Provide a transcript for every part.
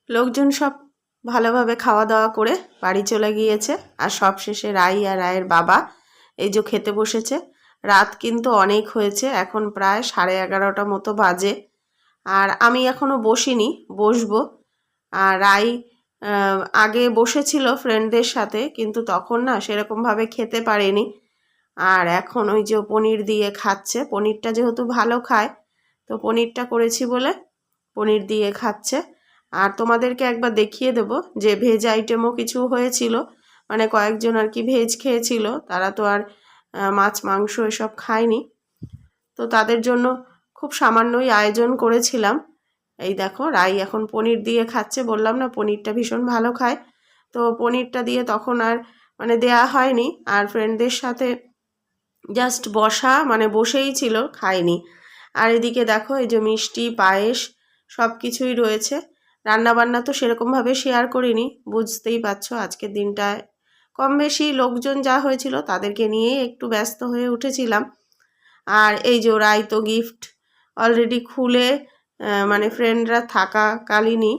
লোকজন সব ভালোভাবে খাওয়া দাওয়া করে বাড়ি চলে গিয়েছে। আর সব শেষে রাই আর রায়ের বাবা এই যে খেতে বসেছে। রাত কিন্তু অনেক হয়েছে, এখন প্রায় 11:30 মতো বাজে। আর আমি এখনও বসিনি, বসবো। আর রাই আগে বসেছিল ফ্রেন্ডদের সাথে, কিন্তু তখন না সেরকমভাবে খেতে পারেনি। আর এখন ওই যে পনির দিয়ে খাচ্ছে, পনিরটা যেহেতু ভালো খায় তো পনিরটা করেছি বলে পনির দিয়ে খাচ্ছে। আর তোমাদেরকে একবার দেখিয়ে দেব যে ভেজ আইটেমও কিছু হয়েছিল, মানে কয়েকজন আর কি ভেজ খেয়েছিল, তারা তো আর মাছ মাংস এসব খায়নি, তো তাদের জন্য খুব সামান্যই আয়োজন করেছিলাম। এই দেখো রাই এখন পনির দিয়ে খাচ্ছে, বললাম না পনিরটা ভীষণ ভালো খায়, তো পনিরটা দিয়ে তখন আর মানে দেয়া হয়নি। আর ফ্রেন্ডদের সাথে জাস্ট বসা, মানে বসেই ছিল, খায়নি। আর এদিকে দেখো এই যে মিষ্টি পায়েস সব কিছুই রয়েছে। রান্নাবান্না তো সেরকমভাবে শেয়ার করিনি, বুঝতেই পারছো আজকের দিনটায় কম বেশি লোকজন যা হয়েছিল তাদেরকে নিয়েই একটু ব্যস্ত হয়ে উঠেছিলাম। আর এই যে রাই তো গিফট অলরেডি খুলে মানে ফ্রেন্ডরা থাকাকালীনই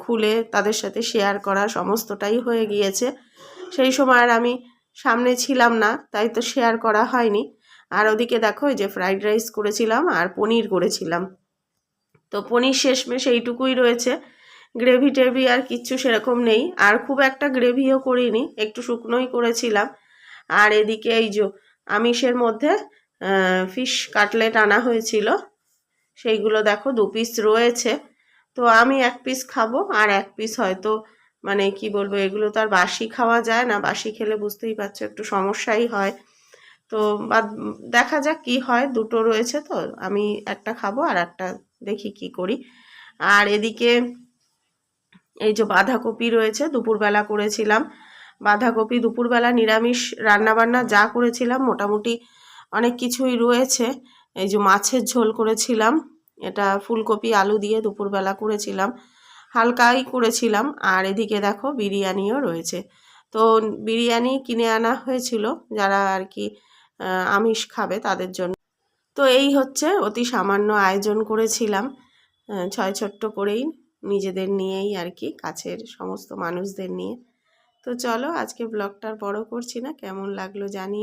খুলে তাদের সাথে শেয়ার করা সমস্তটাই হয়ে গিয়েছে। সেই সময় আর আমি সামনে ছিলাম না, তাই তো শেয়ার করা হয়নি। আর ওদিকে দেখো এই যে ফ্রাইড রাইস করেছিলাম আর পনির করেছিলাম, তো পনির শেষমেশ এইটুকুই রয়েছে, গ্রেভি টেভি আর কিচ্ছু সেরকম নেই। আর খুব একটা গ্রেভিও করিনি, একটু শুকনোই করেছিলাম। আর এদিকে এই যে আমিষের মধ্যে ফিশ কাটলেট আনা হয়েছিল, সেইগুলো দেখো 2 পিস রয়েছে। তো আমি 1 পিস খাবো, আর 1 পিস হয়তো মানে কি বলবো, এগুলো তো আর বাসি খাওয়া যায় না, বাসি খেলে বুঝতেই পারছো একটু সমস্যাই হয়। তো দেখা যাক কি হয়, দুটো রয়েছে তো আমি একটা খাবো আর একটা দেখি কি করি। আর এদিকে এই যে বাঁধাকপি রয়েছে, দুপুরবেলা করেছিলাম বাঁধাকপি, দুপুরবেলা নিরামিষ রান্নাবান্না যা করেছিলাম মোটামুটি অনেক কিছুই রয়েছে। এই যে মাছের ঝোল করেছিলাম, এটা ফুলকপি আলু দিয়ে দুপুরবেলা করেছিলাম, হালকাই করেছিলাম। আর এদিকে দেখো বিরিয়ানিও রয়েছে। তো বিরিয়ানি কিনে আনা হয়েছিল যারা আর কি আমিষ খাবে তাদের জন্য। তো এই হচ্ছে অতি সামান্য আয়োজন করেছিলাম, ছয় ছোট্ট করেই, নিজেদের নিয়েই আর কি, কাছের সমস্ত মানুষদের নিয়ে। তো চলো আজকে ব্লগটা বড় করছি না, কেমন লাগলো জানিয়ে।